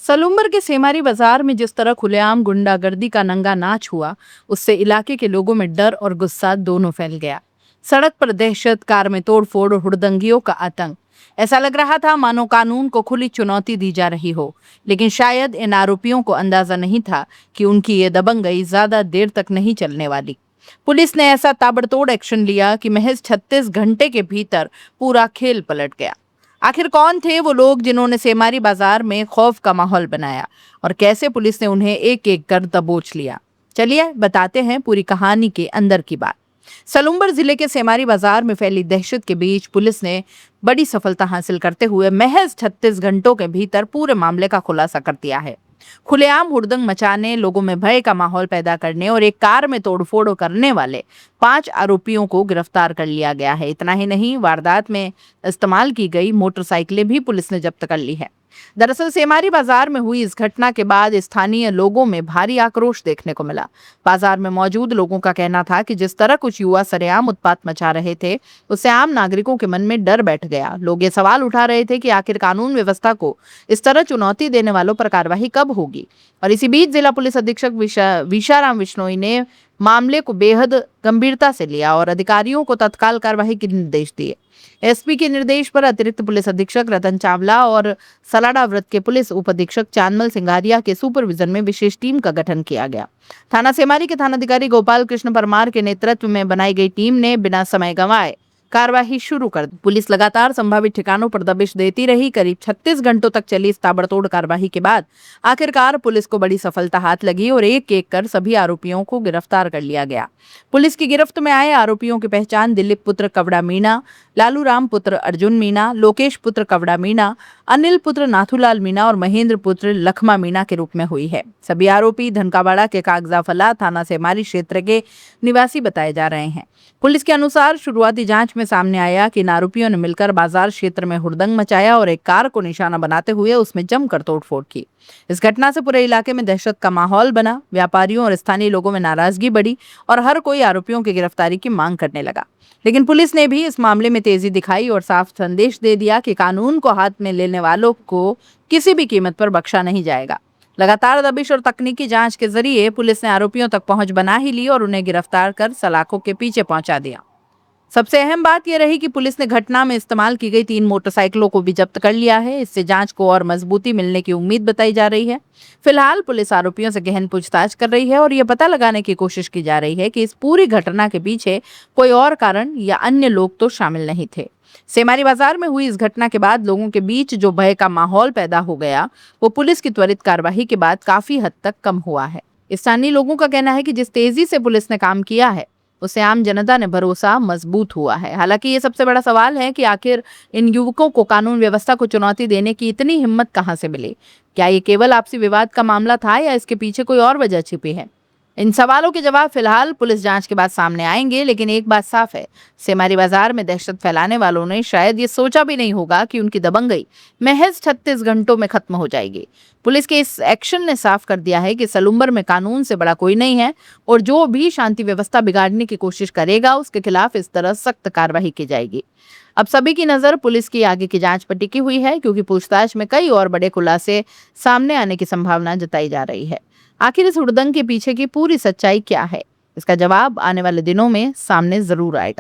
सलूम्बर के सेमारी बाजार में जिस तरह खुलेआम गुंडागर्दी का नंगा नाच हुआ, उससे इलाके के लोगों में डर और गुस्सा दोनों फैल गया। सड़क पर दहशत, कार में तोड़फोड़ और हुड़दंगियों का आतंक। ऐसा लग रहा था मानो कानून को खुली चुनौती दी जा रही हो। लेकिन शायद इन आरोपियों को अंदाजा नहीं था कि उनकी ये दबंगई ज्यादा देर तक नहीं चलने वाली। पुलिस ने ऐसा ताबड़तोड़ एक्शन लिया कि महज 36 घंटे के भीतर पूरा खेल पलट गया। आखिर कौन थे वो लोग जिन्होंने सेमारी बाजार में खौफ का माहौल बनाया, और कैसे पुलिस ने उन्हें एक एक कर दबोच लिया? चलिए बताते हैं पूरी कहानी के अंदर की बात। सलूम्बर जिले के सेमारी बाजार में फैली दहशत के बीच पुलिस ने बड़ी सफलता हासिल करते हुए महज 36 घंटों के भीतर पूरे मामले का खुलासा कर दिया है। खुलेआम हुड़दंग मचाने, लोगों में भय का माहौल पैदा करने और एक कार में तोड़फोड़ करने वाले 5 आरोपियों को गिरफ्तार कर लिया गया है। इतना ही नहीं, वारदात में इस्तेमाल की गई मोटरसाइकिलें भी पुलिस ने जब्त कर ली है। दरअसल सेमारी बाजार में हुई इस घटना के बाद स्थानीय लोगों में भारी आक्रोश देखने को मिला। बाजार में मौजूद लोगों का कहना था कि जिस तरह कुछ युवा सरेआम उत्पात मचा रहे थे, उससे आम नागरिकों के मन में डर बैठ गया। लोग ये सवाल उठा रहे थे कि आखिर कानून व्यवस्था को इस तरह चुनौती देने वालों पर कार्रवाई कब होगी। और इसी बीच जिला पुलिस अधीक्षक विशाराम विश्नोई ने मामले को बेहद गंभीरता से लिया और अधिकारियों को तत्काल कार्रवाई के निर्देश दिए। एसपी के निर्देश पर अतिरिक्त पुलिस अधीक्षक रतन चावला और सलाडा वृत्त के पुलिस उप अधीक्षक चांदमल सिंगारिया के सुपरविजन में विशेष टीम का गठन किया गया। थाना सेमारी के थानाधिकारी गोपाल कृष्ण परमार के नेतृत्व में बनाई गई टीम ने बिना समय गंवाए कार्यवाही शुरू कर दी। पुलिस लगातार संभावित ठिकानों पर दबिश देती रही। करीब 36 घंटों तक चली इस ताबड़तोड़ कार्यवाही के बाद आखिरकार पुलिस को बड़ी सफलता हाथ लगी और एक एक कर सभी आरोपियों को गिरफ्तार कर लिया गया। पुलिस की गिरफ्त में आए आरोपियों की पहचान दिलीप पुत्र कवड़ा मीणा, लालू राम पुत्र अर्जुन मीणा, लोकेश पुत्र कवड़ा मीणा, अनिल पुत्र नाथूलाल मीणा और महेंद्र पुत्र लखमा मीणा के रूप में हुई है। सभी आरोपी धनकावाड़ा के कागजाफला थाना सेमारी क्षेत्र के निवासी बताए जा रहे हैं। पुलिस के अनुसार शुरुआती जांच में सामने आया कि इन आरोपियों ने मिलकर बाजार क्षेत्र में हुड़दंग मचाया और एक कार को निशाना बनाते हुए उसमें जमकर तोड़फोड़ की। इस घटना से पूरे इलाके में दहशत का माहौल बना। व्यापारियों और स्थानीय लोगों में नाराजगी बढ़ी और हर कोई आरोपियों की गिरफ्तारी की मांग करने लगा। लेकिन पुलिस ने भी इस मामले में तेजी दिखाई और साफ संदेश दे दिया कि कानून को हाथ में लेने वालों को किसी भी कीमत पर बख्शा नहीं जाएगा। लगातार दबिश और तकनीकी जांच के जरिए पुलिस ने आरोपियों तक पहुंच बना ही ली और उन्हें गिरफ्तार कर सलाखों के पीछे पहुंचा दिया। सबसे अहम बात यह रही कि पुलिस ने घटना में इस्तेमाल की गई 3 मोटरसाइकिलों को भी जब्त कर लिया है। इससे जांच को और मजबूती मिलने की उम्मीद बताई जा रही है। फिलहाल पुलिस आरोपियों से गहन पूछताछ कर रही है और यह पता लगाने की कोशिश की जा रही है कि इस पूरी घटना के पीछे कोई और कारण या अन्य लोग तो शामिल नहीं थे। सेमारी बाजार में हुई इस घटना के बाद लोगों के बीच जो भय का माहौल पैदा हो गया, वो पुलिस की त्वरित कार्यवाही के बाद काफी हद तक कम हुआ है। स्थानीय लोगों का कहना है कि जिस तेजी से पुलिस ने काम किया है, उससे आम जनता ने भरोसा मजबूत हुआ है। हालांकि ये सबसे बड़ा सवाल है कि आखिर इन युवकों को कानून व्यवस्था को चुनौती देने की इतनी हिम्मत कहां से मिली? क्या ये केवल आपसी विवाद का मामला था या इसके पीछे कोई और वजह छिपी है? इन सवालों के जवाब फिलहाल पुलिस जांच के बाद सामने आएंगे। लेकिन एक बात साफ है, सेमारी बाजार में दहशत फैलाने वालों ने शायद ये सोचा भी नहीं होगा कि उनकी दबंगई महज 36 घंटों में खत्म हो जाएगी। पुलिस के इस एक्शन ने साफ कर दिया है कि सलूम्बर में कानून से बड़ा कोई नहीं है और जो भी शांति व्यवस्था बिगाड़ने की कोशिश करेगा उसके खिलाफ इस तरह सख्त कार्रवाई की जाएगी। अब सभी की नजर पुलिस की आगे की जांच पर टिकी हुई है, क्योंकि पूछताछ में कई और बड़े खुलासे सामने आने की संभावना जताई जा रही है। आखिर इस हुड़दंग के पीछे की पूरी सच्चाई क्या है, इसका जवाब आने वाले दिनों में सामने जरूर आएगा।